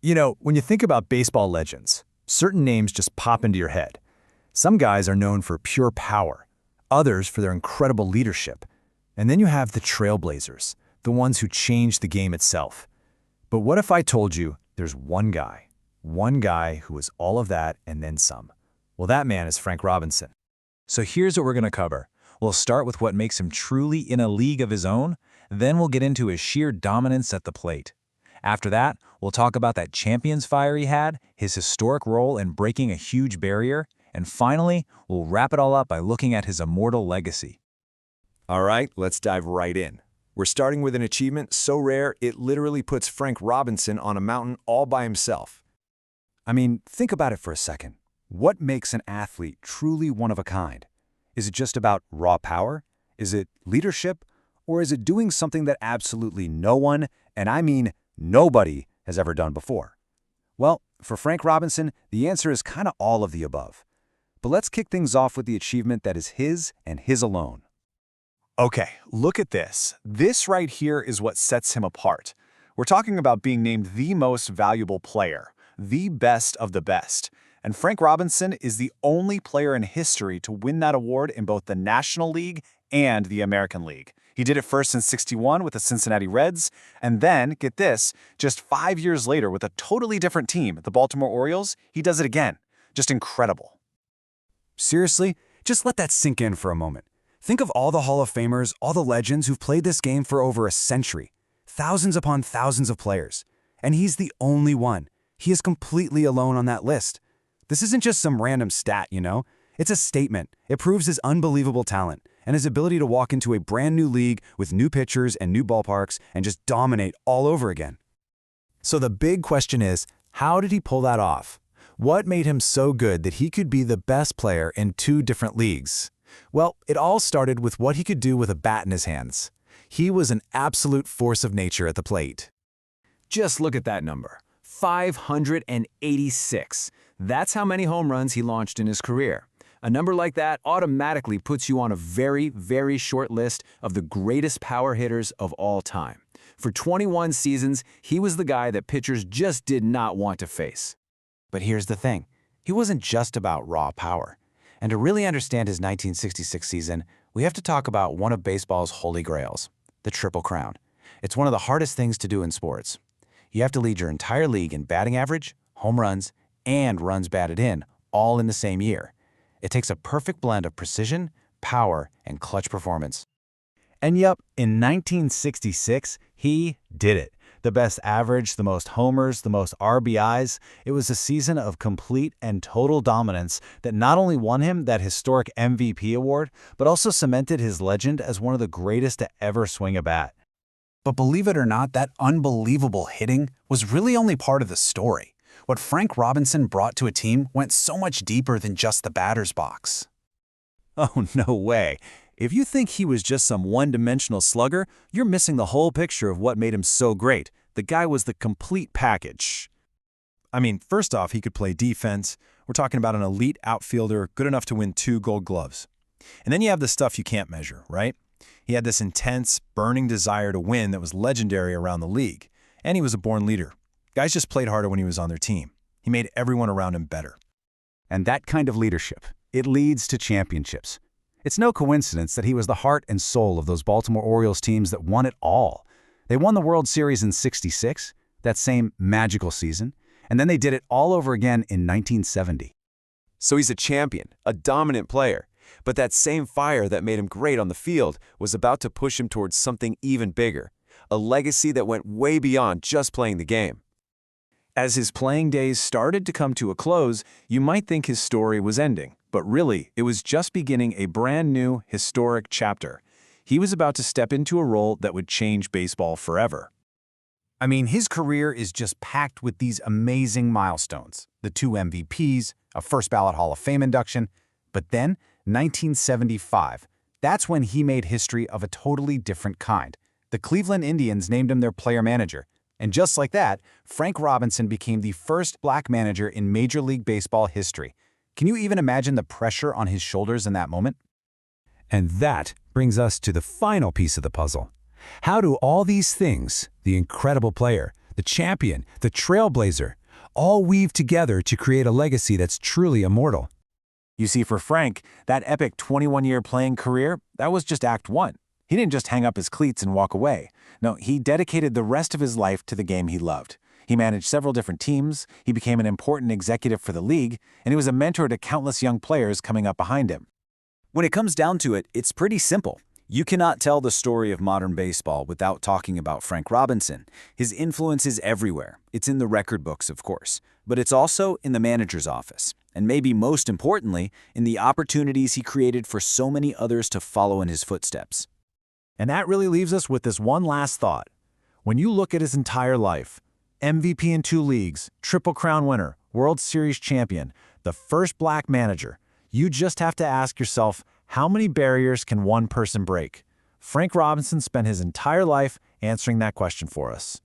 You know, when you think about baseball legends, certain names just pop into your head. Some guys are known for pure power, others for their incredible leadership. And then you have the trailblazers, the ones who changed the game itself. But what if I told you there's one guy who was all of that and then some? Well, that man is Frank Robinson. So here's what we're going to cover. We'll start with what makes him truly in a league of his own, then we'll get into his sheer dominance at the plate. After that, we'll talk about that champion's fire he had, his historic role in breaking a huge barrier, and finally, we'll wrap it all up by looking at his immortal legacy. All right, let's dive right in. We're starting with an achievement so rare it literally puts Frank Robinson on a mountain all by himself. I mean, think about it for a second. What makes an athlete truly one of a kind? Is it just about raw power? Is it leadership? Or is it doing something that absolutely no one, and I mean nobody, has ever done before? Well, for Frank Robinson, the answer is kind of all of the above. But let's kick things off with the achievement that is his and his alone. Okay, look at this. This right here is what sets him apart. We're talking about being named the most valuable player, the best of the best. And Frank Robinson is the only player in history to win that award in both the National League and the American League. He did it first in '61 with the Cincinnati Reds, and then, get this, just 5 years later with a totally different team, the Baltimore Orioles, he does it again. Just incredible. Seriously, just let that sink in for a moment. Think of all the Hall of Famers, all the legends who've played this game for over a century. Thousands upon thousands of players. And he's the only one. He is completely alone on that list. This isn't just some random stat, you know? It's a statement. It proves his unbelievable talent and his ability to walk into a brand new league with new pitchers and new ballparks and just dominate all over again. So the big question is, how did he pull that off? What made him so good that he could be the best player in 2 different leagues? Well, it all started with what he could do with a bat in his hands. He was an absolute force of nature at the plate. Just look at that number, 586. That's how many home runs he launched in his career. A number like that automatically puts you on a very, very short list of the greatest power hitters of all time. For 21 seasons, he was the guy that pitchers just did not want to face. But here's the thing. He wasn't just about raw power. And to really understand his 1966 season, we have to talk about one of baseball's holy grails, the Triple Crown. It's one of the hardest things to do in sports. You have to lead your entire league in batting average, home runs, and runs batted in, all in the same year. It takes a perfect blend of precision, power, and clutch performance. And yep, in 1966, he did it. The best average, the most homers, the most RBIs. It was a season of complete and total dominance that not only won him that historic MVP award, but also cemented his legend as one of the greatest to ever swing a bat. But believe it or not, that unbelievable hitting was really only part of the story. What Frank Robinson brought to a team went so much deeper than just the batter's box. Oh, no way. If you think he was just some one-dimensional slugger, you're missing the whole picture of what made him so great. The guy was the complete package. I mean, first off, he could play defense. We're talking about an elite outfielder, good enough to win 2 Gold Gloves. And then you have the stuff you can't measure, right? He had this intense, burning desire to win that was legendary around the league. And he was a born leader. Guys just played harder when he was on their team. He made everyone around him better. And that kind of leadership, it leads to championships. It's no coincidence that he was the heart and soul of those Baltimore Orioles teams that won it all. They won the World Series in '66, that same magical season, and then they did it all over again in 1970. So he's a champion, a dominant player. But that same fire that made him great on the field was about to push him towards something even bigger, a legacy that went way beyond just playing the game. As his playing days started to come to a close, you might think his story was ending, but really, it was just beginning a brand new, historic chapter. He was about to step into a role that would change baseball forever. I mean, his career is just packed with these amazing milestones. The 2 MVPs, a first-ballot Hall of Fame induction, but then 1975. That's when he made history of a totally different kind. The Cleveland Indians named him their player manager. And just like that, Frank Robinson became the first black manager in Major League Baseball history. Can you even imagine the pressure on his shoulders in that moment? And that brings us to the final piece of the puzzle. How do all these things, the incredible player, the champion, the trailblazer, all weave together to create a legacy that's truly immortal. You see, for Frank, that epic 21-year playing career, that was just Act 1. He didn't just hang up his cleats and walk away. No, he dedicated the rest of his life to the game he loved. He managed several different teams, he became an important executive for the league, and he was a mentor to countless young players coming up behind him. When it comes down to it, it's pretty simple. You cannot tell the story of modern baseball without talking about Frank Robinson. His influence is everywhere. It's in the record books, of course, but it's also in the manager's office. And maybe most importantly, in the opportunities he created for so many others to follow in his footsteps. And that really leaves us with this one last thought. When you look at his entire life, MVP in 2 leagues, Triple Crown winner, World Series champion, the first black manager, you just have to ask yourself, how many barriers can one person break? Frank Robinson spent his entire life answering that question for us.